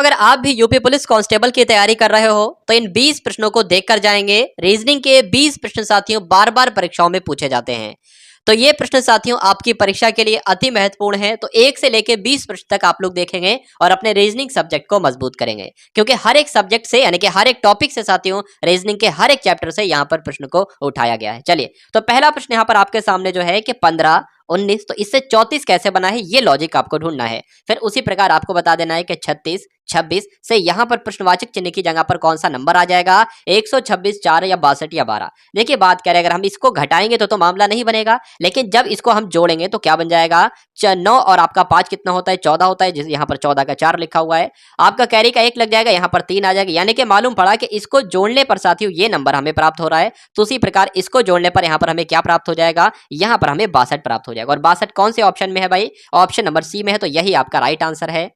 अगर आप भी यूपी पुलिस कांस्टेबल की तैयारी कर रहे हो तो इन 20 प्रश्नों को देखकर जाएंगे। रीजनिंग के 20 प्रश्न साथियों बार बार परीक्षाओं में पूछे जाते हैं, तो ये प्रश्न साथियों आपकी परीक्षा के लिए अति महत्वपूर्ण है। तो 1 से लेकर 20 प्रश्न तक आप लोग देखेंगे और अपने रीजनिंग सब्जेक्ट को मजबूत करेंगे, क्योंकि हर एक सब्जेक्ट से यानी कि हर एक टॉपिक से साथियों रीजनिंग के हर एक चैप्टर से यहाँ पर प्रश्न को उठाया गया है। चलिए, तो पहला प्रश्न यहाँ पर आपके सामने जो है कि 15, 19, तो इससे 34 कैसे बना है, ये लॉजिक आपको ढूंढना है। फिर उसी प्रकार आपको बता देना है कि 36, 26 से यहाँ पर प्रश्नवाचक चिन्ह की जगह पर कौन सा नंबर आ जाएगा, 126, 4 या 62 या 12। देखिए बात करें, अगर हम इसको घटाएंगे तो मामला नहीं बनेगा, लेकिन जब इसको हम जोड़ेंगे तो क्या बन जाएगा, 9 और आपका 5 कितना होता है, 14 होता है, जिस यहाँ पर 14 का 4 लिखा हुआ है। आपका कैरी का 1 लग जाएगा, यहाँ पर 3 आ जाएगा, यानी कि मालूम पड़ा कि इसको जोड़ने पर साथियों ये नंबर हमें प्राप्त हो रहा है। तो उसी प्रकार इसको जोड़ने पर यहाँ पर हमें क्या प्राप्त हो जाएगा, यहाँ पर हमें 62 प्राप्त हो जाएगा। और 62 कौन से ऑप्शन में है भाई, ऑप्शन नंबर सी में है, तो यही आपका राइट आंसर है।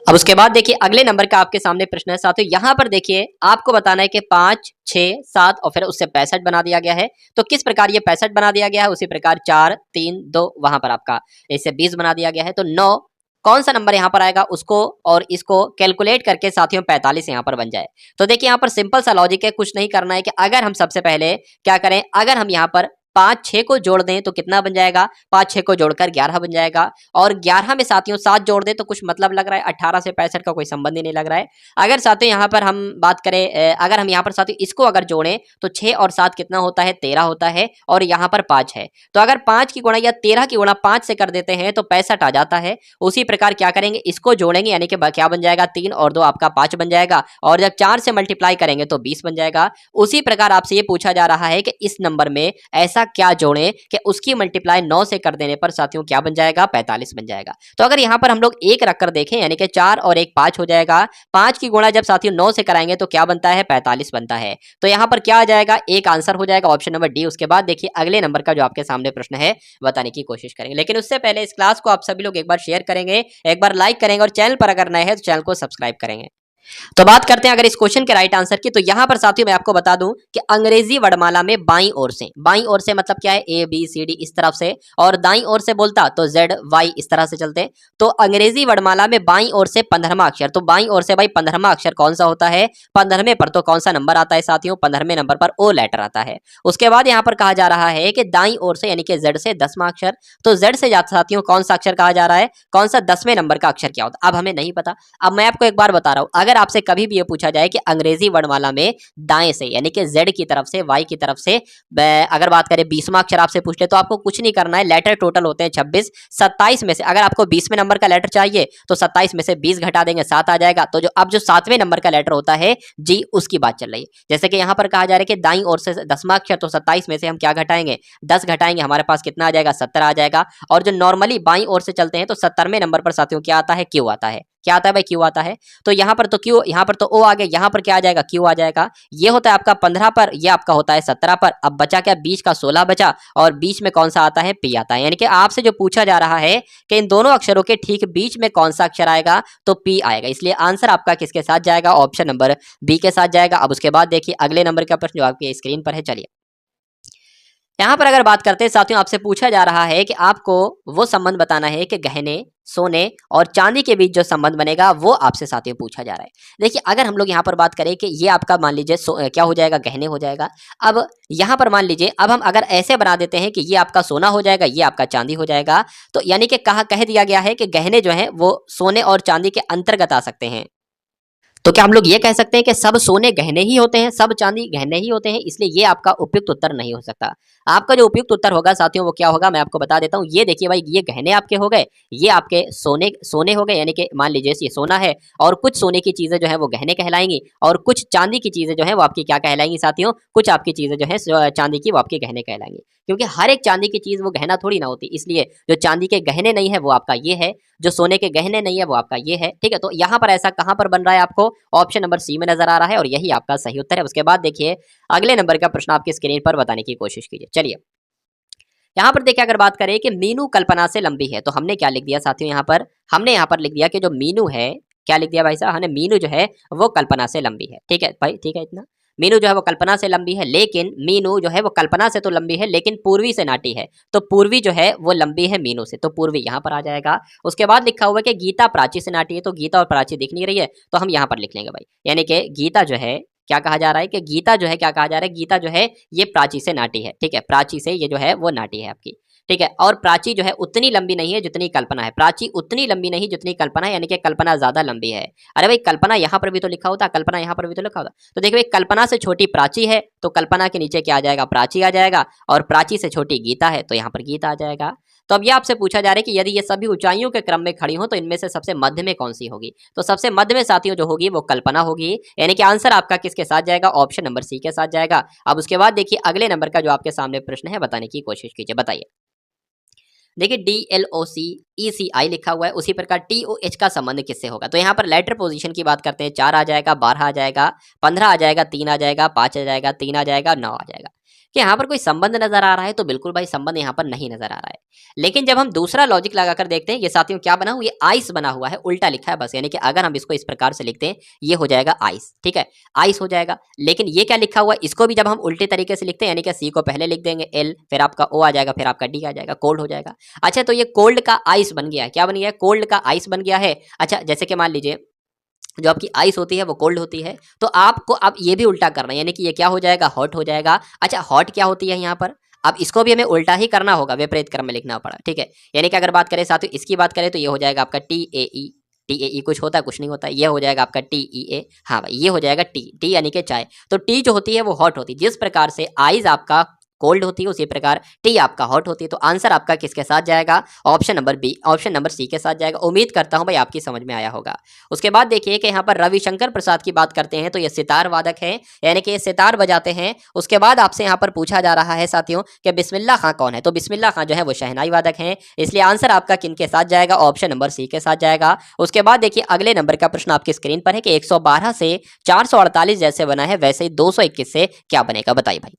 अब उसके बाद देखिए अगले नंबर का आपके सामने प्रश्न है साथियों, यहां पर देखिए आपको बताना है कि 5, 6, 7 और फिर उससे 65 बना दिया गया है। तो किस प्रकार ये 65 बना दिया गया है, उसी प्रकार 4, 3, 2 वहां पर आपका इससे 20 बना दिया गया है। तो 9 कौन सा नंबर यहाँ पर आएगा, उसको और इसको कैलकुलेट करके साथियों 45 यहाँ पर बन जाए। तो देखिए यहाँ पर सिंपल सा लॉजिक है, कुछ नहीं करना है कि अगर हम सबसे पहले क्या करें, अगर हम यहाँ पर 5, 6 को जोड़ दें तो कितना बन जाएगा, 5, 6 को जोड़कर 11 बन जाएगा। और 11 में साथियों 7 जोड़ दें तो कुछ मतलब लग रहा है, 18 से 65 का कोई संबंध ही नहीं लग रहा है। अगर साथियों यहाँ पर हम बात करें, अगर हम यहाँ पर साथियों इसको अगर जोड़ें तो 6 और 7 कितना होता है, 13 होता है, और यहाँ पर 5 है। तो अगर 5 की गुणा या 13 की गुणा 5 से कर देते हैं तो 65 आ जाता है। उसी प्रकार क्या करेंगे, इसको जोड़ेंगे यानी कि क्या बन जाएगा, 3 और 2 आपका 5 बन जाएगा, और जब 4 से मल्टीप्लाई करेंगे तो 20 बन जाएगा। उसी प्रकार आपसे ये पूछा जा रहा है कि इस नंबर में ऐसा क्या जोड़ें कि उसकी मल्टीप्लाई 9 से कर देने पर साथियों क्या बन जाएगा, 45 बन जाएगा। तो अगर यहाँ पर हम लोग 1 रखकर देखें यानी कि 4 और 1 5 हो जाएगा, 5 की गुणा जब साथियों 9 से कराएंगे तो क्या बनता है, 45 बनता है। तो यहाँ पर क्या आ जाएगा, एक आंसर हो जाएगा ऑप्शन नंबर डी। उसके बाद देखिए अगले नंबर का जो आपके सामने प्रश्न है बताने की कोशिश करेंगे, लेकिन उससे पहले इस क्लास को आप सभी लोग एक बार शेयर करेंगे, एक बार लाइक करेंगे, और चैनल पर अगर नए हैं तो चैनल को सब्सक्राइब करेंगे। तो बात करते हैं अगर इस क्वेश्चन के राइट आंसर की, तो यहां पर साथियों मैं आपको बता दूं कि अंग्रेजी वर्णमाला में बाईं ओर से मतलब क्या है, ए बी सी डी इस तरफ से, और दाईं ओर से बोलता तो जेड वाई इस तरह से चलते। तो अंग्रेजी वर्णमाला में बाईं ओर से 15वां अक्षर, तो बाईं ओर से भाई 15वां अक्षर कौन सा होता है, 15वें पर तो कौन सा नंबर आता है साथियों, 15वें नंबर पर ओ लेटर आता है। उसके बाद यहां पर कहा जा रहा है कि दाईं ओर से यानी कि जेड से 10वां अक्षर, तो जेड से साथियों कौन सा अक्षर कहा जा रहा है, कौन सा 10वें नंबर का अक्षर क्या होता है, अब हमें नहीं पता। अब मैं आपको एक बार बता रहा हूं, अगर आपसे कभी भी ये पूछा जाए कि अंग्रेजी वर्णमाला में दाएं से यानी कि जेड की तरफ से वाई की तरफ से अगर बात करें 20वां अक्षर आपसे पूछ ले, तो आपको कुछ नहीं करना है, लेटर टोटल होते हैं 26, 27 में से अगर आपको 20वें नंबर का लेटर चाहिए तो 27 में से 20 घटा देंगे, 7 आ जाएगा। तो जो अब जो 7वें नंबर का लेटर होता है जी, उसकी बात चल रही है। जैसे कि यहां पर कहा जा रहा है कि दाईं ओर से 10वां अक्षर, तो 27 में से हम क्या घटाएंगे, 10 घटाएंगे, हमारे पास कितना आ जाएगा, 70 आ जाएगा। और जो नॉर्मली बाईं ओर से चलते हैं तो 70वें नंबर पर साथियों क्या आता है, क्यू आता है। क्या आता है भाई, क्यू आता है। तो यहाँ पर तो क्यू, यहाँ पर तो ओ आ गया, यहाँ पर क्या आ जाएगा, क्यू आ जाएगा। ये होता है आपका 15 पर, ये आपका होता है 17 पर। अब बचा क्या, बीच का 16 बचा, और बीच में कौन सा आता है, पी आता है। यानी कि आपसे जो पूछा जा रहा है कि इन दोनों अक्षरों के ठीक बीच में कौन सा अक्षर आएगा, तो पी आएगा। इसलिए आंसर आपका किसके साथ जाएगा, ऑप्शन नंबर बी के साथ जाएगा। अब उसके बाद देखिए अगले नंबर का प्रश्न जो आपकी स्क्रीन पर है। चलिए यहाँ पर अगर बात करते हैं साथियों, आपसे पूछा जा रहा है कि आपको वो संबंध बताना है कि गहने, सोने और चांदी के बीच जो संबंध बनेगा वो आपसे साथियों पूछा जा रहा है। देखिए अगर हम लोग यहाँ पर बात करें कि ये आपका मान लीजिए क्या हो जाएगा, गहने हो जाएगा। अब यहाँ पर मान लीजिए, अब हम अगर ऐसे बना देते हैं कि ये आपका सोना हो जाएगा, ये आपका चांदी हो जाएगा, तो यानी कि कह दिया गया है कि गहने जो है वो सोने और चांदी के अंतर्गत आ सकते हैं। तो क्या हम लोग ये कह सकते हैं कि सब सोने गहने ही होते हैं, सब चांदी गहने ही होते हैं, इसलिए ये आपका उपयुक्त उत्तर नहीं हो सकता। आपका जो उपयुक्त उत्तर होगा साथियों वो क्या होगा, मैं आपको बता देता हूँ। ये देखिए भाई, ये गहने आपके हो गए, ये आपके सोने हो गए, यानी कि मान लीजिए ये सोना है, और कुछ सोने की चीजें जो है वो गहने कहलाएंगी, और कुछ चांदी की चीजें जो है वो आपकी क्या कहलाएंगी साथियों, कुछ आपकी चीजें जो है चांदी की वो आपके गहने कहलाएंगी। क्योंकि हर एक चांदी की चीज वो गहना थोड़ी ना होती, इसलिए जो चांदी के गहने नहीं है वो आपका ये है, जो सोने के गहने नहीं है वो आपका ये है। ठीक है, तो यहाँ पर ऐसा कहाँ पर बन रहा है, आपको ऑप्शन नंबर सी में नजर आ रहा है, और यही आपका सही उत्तर है। उसके बाद देखिए अगले नंबर का प्रश्न आपकी स्क्रीन पर बताने की कोशिश कीजिए। चलिए यहाँ पर देखिए अगर बात करें कि मीनू कल्पना से लंबी है, तो हमने क्या लिख दिया साथियों, हमने यहाँ पर लिख दिया कि जो मीनू है, क्या लिख दिया भाई साहब, हमने मीनू जो है वो कल्पना से लंबी है। ठीक है भाई, ठीक है इतना। मीनू जो है वो कल्पना से लंबी है, लेकिन मीनू जो है वो कल्पना से तो लंबी है लेकिन पूर्वी से नाटी है, तो पूर्वी जो है वो लंबी है मीनू से, तो पूर्वी यहाँ पर आ जाएगा। उसके बाद लिखा हुआ है कि गीता प्राची से नाटी है, तो गीता और प्राची दिख नहीं रही है, तो हम यहाँ पर लिख लेंगे भाई, यानी कि गीता जो है क्या कहा जा रहा है कि गीता जो है क्या कहा जा रहा है, गीता जो है ये प्राची से नाटी है, ठीक है, प्राची से ये जो है वो नाटी है आपकी, ठीक है। और प्राची जो है उतनी लंबी नहीं है जितनी कल्पना है, प्राची उतनी लंबी नहीं जितनी कल्पना है, यानी कि कल्पना ज्यादा लंबी है। अरे भाई कल्पना यहाँ पर भी तो लिखा होता, कल्पना यहाँ पर भी तो लिखा होता, तो देखिए कल्पना से छोटी प्राची है तो कल्पना के नीचे क्या आ जाएगा, प्राची आ जाएगा, और प्राची से छोटी गीता है तो यहाँ पर गीता आ जाएगा। तो अब ये आपसे पूछा जा रहा है कि यदि ये सभी ऊंचाइयों के क्रम में खड़ी हो तो इनमें से सबसे मध्य में कौन सी होगी, तो सबसे मध्य में साथियों जो होगी वो कल्पना होगी, यानी कि आंसर आपका किसके साथ जाएगा, ऑप्शन नंबर सी के साथ जाएगा। अब उसके बाद देखिए अगले नंबर का जो आपके सामने प्रश्न है बताने की कोशिश कीजिए, बताइए। देखिए DLOCECI लिखा हुआ है, उसी प्रकार TOH का संबंध किससे होगा, तो यहाँ पर लेटर पोजीशन की बात करते हैं, 4 आ जाएगा, 12 आ जाएगा, 15 आ जाएगा, 3 आ जाएगा, 5 आ जाएगा, 3 आ जाएगा, 9 आ जाएगा। कि यहाँ पर कोई संबंध नजर आ रहा है, तो बिल्कुल भाई संबंध यहाँ पर नहीं नजर आ रहा है। लेकिन जब हम दूसरा लॉजिक लगाकर देखते हैं, ये साथियों क्या बना हुआ, ये आइस बना हुआ है, उल्टा लिखा है बस, यानी कि अगर हम इसको इस प्रकार से लिखते हैं ये हो जाएगा आइस, ठीक है, आइस हो जाएगा। लेकिन ये क्या लिखा हुआ है, इसको भी जब हम उल्टे तरीके से लिखते हैं, यानी कि सी को पहले लिख देंगे एल, फिर आपका ओ आ जाएगा, फिर आपका डी आ जाएगा, कोल्ड हो जाएगा। अच्छा तो ये कोल्ड का आइस बन गया है, क्या बन गया है, कोल्ड का आइस बन गया है। अच्छा जैसे कि मान लीजिए जो आपकी आइस होती है वो कोल्ड होती है, तो आपको अब ये भी उल्टा करना है, यानी कि ये क्या हो जाएगा, हॉट हो जाएगा। अच्छा हॉट क्या होती है यहाँ पर, अब इसको भी हमें उल्टा ही करना होगा, विपरीत क्रम में लिखना पड़ा, ठीक है। यानी कि अगर बात करें साथियों इसकी बात करें तो ये हो जाएगा आपका TAE कुछ होता है कुछ नहीं होता, ये हो जाएगा आपका TEA, हाँ भाई ये हो जाएगा टी यानी कि चाय, तो टी जो होती है वो हॉट होती है, जिस प्रकार से आइज आपका कोल्ड होती है उसी प्रकार टी आपका हॉट होती है, तो आंसर आपका किसके साथ जाएगा, option number B, option number C के साथ जाएगा। उम्मीद करता हूं भाई आपकी समझ में आया होगा। उसके बाद देखिए कि यहाँ पर रविशंकर प्रसाद की बात करते हैं, तो ये सितार वादक है, यानी कि ये सितार बजाते हैं। उसके बाद आपसे यहाँ पर पूछा जा रहा है साथियों कि बिस्मिल्लाह खां कौन है, तो बिस्मिल्लाह खां जो है वो शहनाई वादक है, इसलिए आंसर आपका किनके साथ जाएगा, ऑप्शन नंबर सी के साथ जाएगा। उसके बाद देखिए अगले नंबर का प्रश्न आपकी स्क्रीन पर है कि 112 से 448 जैसे बना है वैसे ही 221 से क्या बनेगा, बताइए भाई।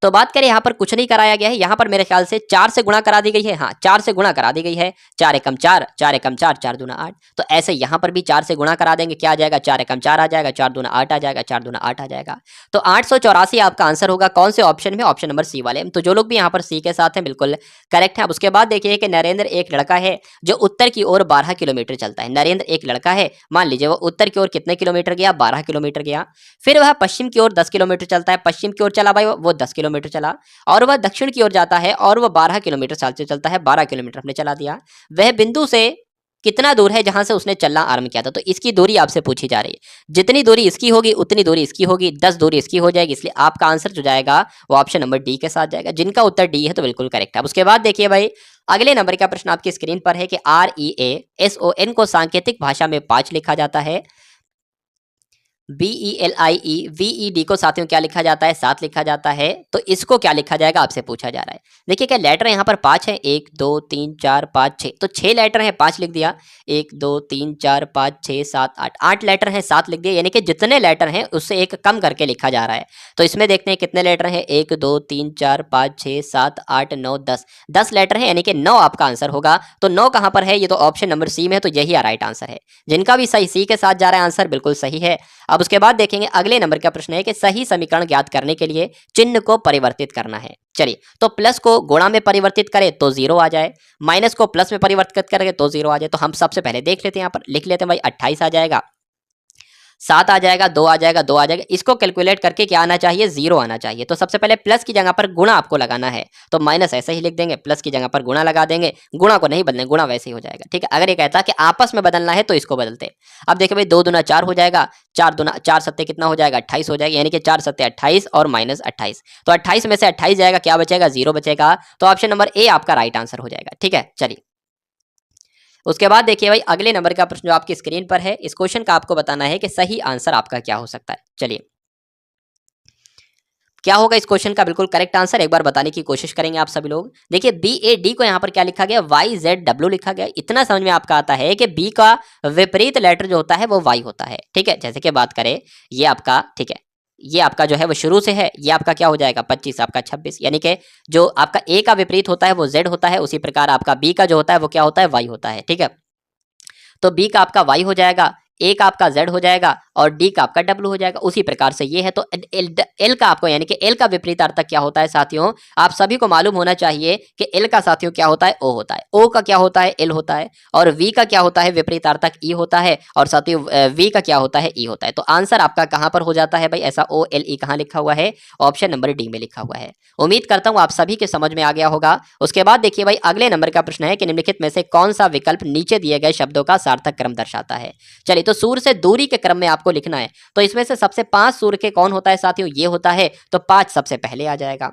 तो बात करें यहाँ पर कुछ नहीं कराया गया है, यहाँ पर मेरे ख्याल से 4 से गुणा करा दी गई है, हाँ 4 से गुणा करा दी गई है, 4 एकम 4, 4 एकम 4, 4 दूना 8, तो ऐसे यहाँ पर भी 4 से गुणा करा देंगे, क्या आ जाएगा, 4 एकम 4 आ जाएगा, 4 दूना 8 आ जाएगा, 4 दूना 8 आ जाएगा, तो 884 आपका आंसर होगा। कौन से ऑप्शन में, ऑप्शन नंबर सी वाले। तो जो लोग भी यहाँ पर सी के साथ हैं बिल्कुल करेक्ट है। अब उसके बाद देखिए कि नरेंद्र एक लड़का है जो उत्तर की ओर 12 किलोमीटर चलता है, नरेंद्र एक लड़का है, मान लीजिए वो उत्तर की ओर कितने किलोमीटर गया, 12 किलोमीटर गया, फिर वह पश्चिम की ओर 10 किलोमीटर चलता है, पश्चिम की ओर चला भाई वो 10 किलोमीटर चला, और वह दक्षिण की ओर जाता है और वह 12 किलोमीटर साल से चलता है, 12 किलोमीटर हमने चला दिया। वह बिंदु से कितना दूर है जहां से उसने चलना आरंभ किया था, तो इसकी दूरी आपसे पूछी जा रही है, जितनी दूरी इसकी होगी उतनी दूरी इसकी होगी, 10 दूरी इसकी हो जाएगी, इसलिए आपका आंसर जो जाएगा वो ऑप्शन नंबर डी के साथ जाएगा, जिनका उत्तर डी है तो बिल्कुल करेक्ट है। अब उसके बाद देखिए भाई अगले नंबर का प्रश्न आपकी स्क्रीन पर है कि REASON को सांकेतिक भाषा में 5 लिखा जाता है, BELIEVED को साथियों क्या लिखा जाता है, 7 लिखा जाता है, तो इसको क्या लिखा जाएगा आपसे पूछा जा रहा है। देखिए क्या लेटर यहाँ पर 5 है, 1 2 3 4 5 6, तो 6 लेटर हैं, 5 लिख दिया, 1 2 3 4 5 6 7 8, 8 लेटर हैं, 7 लिख दिया, यानी कि जितने लेटर हैं उससे एक कम करके लिखा जा रहा है। तो इसमें देखते हैं कितने लेटर हैं, 1 2 3 4 5 6 7 8 9 10, 10 लेटर हैं, यानी कि 9 आपका आंसर होगा। तो 9 कहाँ पर है, ये तो ऑप्शन नंबर सी में है, तो यही राइट आंसर है। जिनका भी सही सी के साथ जा रहा है आंसर बिल्कुल सही है। अब उसके बाद देखेंगे अगले नंबर का प्रश्न है कि सही समीकरण ज्ञात करने के लिए चिन्ह को परिवर्तित करना है। चलिए तो प्लस को गुणा में परिवर्तित करें तो 0 आ जाए, माइनस को प्लस में परिवर्तित करेंगे तो 0 आ जाए, तो हम सबसे पहले देख लेते हैं, यहाँ पर लिख लेते हैं भाई 28 आ जाएगा, 7 आ जाएगा, 2 आ जाएगा, 2 आ जाएगा, इसको कैलकुलेट करके क्या आना चाहिए, 0 आना चाहिए। तो सबसे पहले प्लस की जगह पर गुणा आपको लगाना है, तो माइनस ऐसे ही लिख देंगे, प्लस की जगह पर गुणा लगा देंगे, गुणा को नहीं बदलेंगे, गुणा वैसे ही हो जाएगा, ठीक है। अगर ये कहता है कि आपस में बदलना है तो इसको बदलते। अब देखिए भाई 2 दूना 4 हो जाएगा, 4 दूना 4 सत्ते कितना हो जाएगा, 28 हो जाएगा, यानी कि 4 सत्ते 28 और माइनस 28, तो 28 में से 28 जाएगा, क्या बचेगा, 0 बचेगा, तो ऑप्शन नंबर ए आपका राइट आंसर हो जाएगा, ठीक है। चलिए उसके बाद देखिए भाई अगले नंबर का प्रश्न जो आपकी स्क्रीन पर है, इस क्वेश्चन का आपको बताना है कि सही आंसर आपका क्या हो सकता है। चलिए क्या होगा इस क्वेश्चन का बिल्कुल करेक्ट आंसर, एक बार बताने की कोशिश करेंगे आप सभी लोग। देखिए BAD को यहाँ पर क्या लिखा गया, YZW लिखा गया, इतना समझ में आपका आता है कि B का विपरीत लेटर जो होता है वो Y होता है, ठीक है। जैसे कि बात करें ये आपका, ठीक है, ये आपका जो है वो शुरू से है, ये आपका क्या हो जाएगा 25, आपका 26, यानी कि जो आपका A का विपरीत होता है वो Z होता है, उसी प्रकार आपका B का जो होता है वो क्या होता है, Y होता है, ठीक है। तो B का आपका Y हो जाएगा, ए का आपका जेड हो जाएगा और डी का आपका डब्ल्यू हो जाएगा। उसी प्रकार से ये है तो एल का आपको यानी कि एल का विपरीतार्थक क्या होता है साथियों, आप सभी को मालूम होना चाहिए कि एल का साथियों क्या होता है, ओ होता है। ओ का क्या होता है, एल होता है। और वी का क्या होता है, विपरीतार्थक ई होता है। और साथियों वी का क्या होता है, ई होता है। तो आंसर आपका कहां पर हो जाता है भाई, ऐसा ओ एल ई कहां लिखा हुआ है, ऑप्शन नंबर डी में लिखा हुआ है। उम्मीद करता हूं आप सभी के समझ में आ गया होगा। उसके बाद देखिए भाई अगले नंबर का प्रश्न है कि निम्नलिखित में से कौन सा विकल्प नीचे दिए गए शब्दों का सार्थक क्रम दर्शाता है। चलिए तो सूर्य से दूरी के क्रम में आपको लिखना है। तो इसमें से सबसे 5 सूर्य के कौन होता है साथियों, ये होता है। तो 5 सबसे पहले आ जाएगा।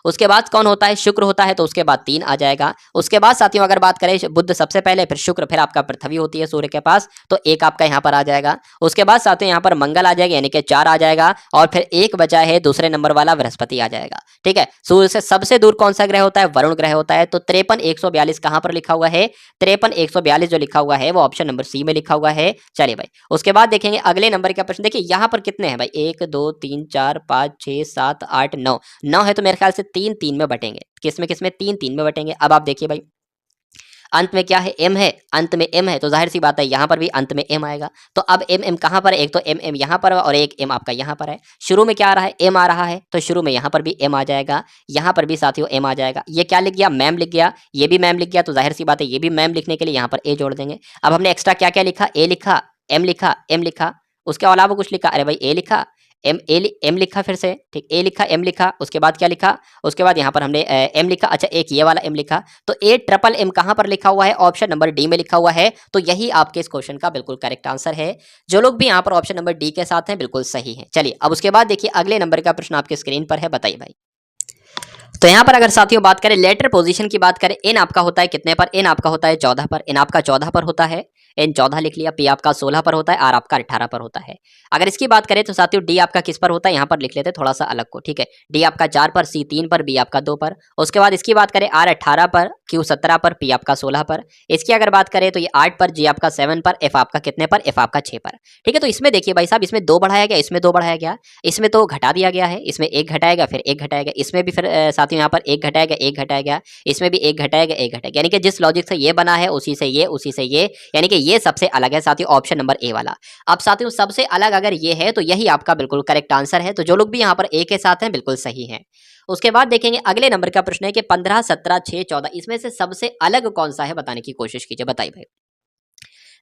उसके बाद कौन होता है, शुक्र होता है। तो उसके बाद 3 आ जाएगा। उसके बाद साथियों अगर बात करें बुध सबसे पहले, फिर शुक्र, फिर आपका पृथ्वी होती है सूर्य के पास, तो 1 आपका यहाँ पर आ जाएगा। उसके बाद साथियों यहाँ पर मंगल आ जाएगा यानी कि 4 आ जाएगा। और फिर 1 बचा है दूसरे नंबर वाला बृहस्पति आ जाएगा। ठीक है, सूर्य से सबसे दूर कौन सा ग्रह होता है, वरुण ग्रह होता है। तो 53 142 कहां पर लिखा हुआ है, 53 142 जो लिखा हुआ है वो ऑप्शन नंबर सी में लिखा हुआ है। चलिए भाई उसके बाद देखेंगे अगले नंबर का प्रश्न। देखिए यहाँ पर कितने हैं भाई, 1 2 3 4 5 6 7 8 9 9 है। तो मेरे ख्याल से 3 3 में बटेंगे। किसमें किसमें, 3 3 में बटेंगे। अब आप देखिए भाई अंत में क्या है, एम है। अंत में एम है तो जाहिर सी बात है यहाँ पर भी अंत में एम आएगा। तो अब एम एम कहाँ पर है, एक तो एम एम यहाँ पर है और एक एम आपका यहाँ पर है। शुरू में क्या आ रहा है, एम आ रहा है। तो शुरू में यहाँ पर भी एम आ जाएगा, यहाँ पर भी साथियों एम आ जाएगा। ये क्या लिख गया, मैम लिख गया। ये भी मैम लिख गया। तो जाहिर सी बात है ये भी मैम लिखने के लिए यहाँ पर ए जोड़ देंगे। अब हमने एक्स्ट्रा क्या क्या लिखा, ए लिखा, एम लिखा, एम लिखा। उसके अलावा कुछ लिखा, अरे भाई ए लिखा, एम लिखा, फिर से ठीक, ए लिखा, एम लिखा। उसके बाद क्या लिखा, उसके बाद यहाँ पर हमने एम लिखा। अच्छा एक ये वाला एम लिखा। तो ए ट्रिपल एम कहाँ पर लिखा हुआ है, ऑप्शन नंबर डी में लिखा हुआ है। तो यही आपके इस क्वेश्चन का बिल्कुल करेक्ट आंसर है। जो लोग भी यहाँ पर ऑप्शन नंबर डी के साथ हैं बिल्कुल सही है। चलिए अब उसके बाद देखिए अगले नंबर का प्रश्न आपके स्क्रीन पर है, बताइए भाई। तो यहाँ पर अगर साथियों बात करें लेटर पोजीशन की बात करें, एन आपका होता है कितने पर, एन आपका होता है 14 पर। एन आपका 14 पर होता है, एन 14 लिख लिया। पी आपका 16 पर होता है, आर आपका 18 पर होता है। अगर इसकी बात करें तो साथियों डी आपका किस पर होता है, यहाँ पर लिख लेते थोड़ा सा अलग को। ठीक है, डी आपका 4 पर, सी 3 पर, बी आपका 2 पर। उसके बाद इसकी बात करें आर 18 पर, क्यू 17 पर, पी आपका 16 पर। इसकी अगर बात करें तो ये 8 पर, जी आपका 7 पर, एफ आपका कितने पर, एफ आपका 6 पर। ठीक है, तो इसमें देखिए भाई साहब इसमें 2 बढ़ाया गया, इसमें 2 बढ़ाया गया, इसमें तो घटा दिया गया है। इसमें 1 घटाया गया, फिर 1 घटाया गया, इसमें भी फिर साथियों यहाँ पर 1 घटाया गया, 1 घटाया गया, इसमें भी 1 घटाया गया, 1 घटाया गया। यानी कि जिस लॉजिक से ये बना है उसी से ये, उसी से ये, यानी कि ये सबसे अलग है साथियों, ऑप्शन नंबर ए वाला। अब साथियों सबसे अलग अगर ये है तो यही आपका बिल्कुल करेक्ट आंसर है। तो जो लोग भी यहाँ पर ए के साथ हैं बिल्कुल सही है। उसके बाद देखेंगे अगले नंबर का प्रश्न है कि 15 17 6 14 इसमें से सबसे अलग कौन सा है, बताने की कोशिश कीजिए, बताइए भाई।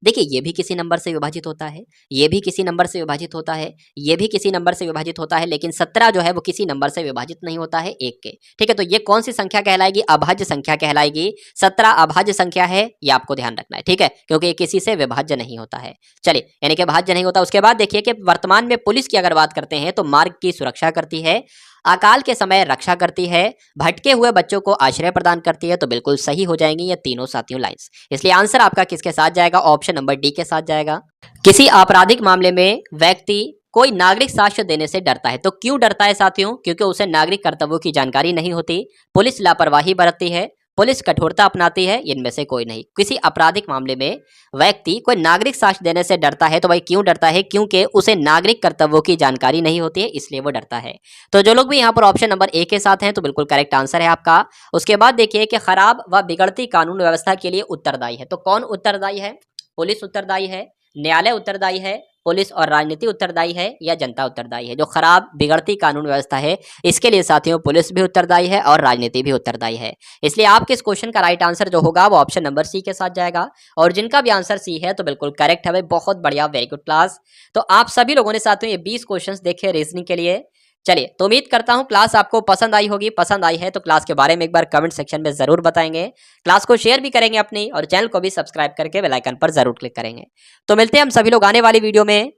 देखिए ये भी किसी नंबर से विभाजित होता है, ये भी किसी नंबर से विभाजित होता है, ये भी किसी नंबर से विभाजित होता है, लेकिन 17 जो है वो किसी नंबर से विभाजित नहीं होता है, एक के। ठीक है, तो ये कौन सी संख्या कहलाएगी, अभाज्य संख्या कहलाएगी। 17 अभाज्य संख्या है, ये आपको ध्यान रखना है। ठीक है, क्योंकि ये किसी से विभाज्य नहीं होता है। चलिए यानी कि भाज्य नहीं होता। उसके बाद देखिए कि वर्तमान में पुलिस की अगर बात करते हैं तो मार्ग की सुरक्षा करती है, अकाल के समय रक्षा करती है, भटके हुए बच्चों को आश्रय प्रदान करती है। तो बिल्कुल सही हो जाएंगी ये तीनों साथियों लाइंस। इसलिए आंसर आपका किसके साथ जाएगा, ऑप्शन नंबर डी के साथ जाएगा। किसी आपराधिक मामले में व्यक्ति कोई नागरिक साक्ष्य देने से डरता है। तो क्यों डरता है साथियों, क्योंकि उसे नागरिक कर्तव्यों की जानकारी नहीं होती, पुलिस लापरवाही बरतती है, पुलिस कठोरता अपनाती है, इनमें से कोई नहीं। किसी आपराधिक मामले में व्यक्ति कोई नागरिक साक्ष्य देने से डरता है। तो भाई क्यों डरता है, क्योंकि उसे नागरिक कर्तव्यों की जानकारी नहीं होती है, इसलिए वो डरता है। तो जो लोग भी यहाँ पर ऑप्शन नंबर ए के साथ हैं तो बिल्कुल करेक्ट आंसर है आपका। उसके बाद देखिए कि खराब व बिगड़ती कानून व्यवस्था के लिए उत्तरदायी है। तो कौन उत्तरदायी है, पुलिस उत्तरदायी है, न्यायालय उत्तरदायी है, पुलिस और राजनीति उत्तरदायी है, या जनता उत्तरदायी है। जो खराब बिगड़ती कानून व्यवस्था है इसके लिए साथियों पुलिस भी उत्तरदायी है और राजनीति भी उत्तरदायी है। इसलिए आपके इस क्वेश्चन का राइट आंसर जो होगा वो ऑप्शन नंबर सी के साथ जाएगा। और जिनका भी आंसर सी है तो बिल्कुल करेक्ट है भाई, बहुत बढ़िया, वेरी गुड क्लास। तो आप सभी लोगों ने साथियों ये 20 क्वेश्चन देखे रीजनिंग के लिए। चलिए तो उम्मीद करता हूं क्लास आपको पसंद आई होगी। पसंद आई है तो क्लास के बारे में एक बार कमेंट सेक्शन में जरूर बताएंगे, क्लास को शेयर भी करेंगे अपनी, और चैनल को भी सब्सक्राइब करके बेल आइकन पर जरूर क्लिक करेंगे। तो मिलते हैं हम सभी लोग आने वाली वीडियो में।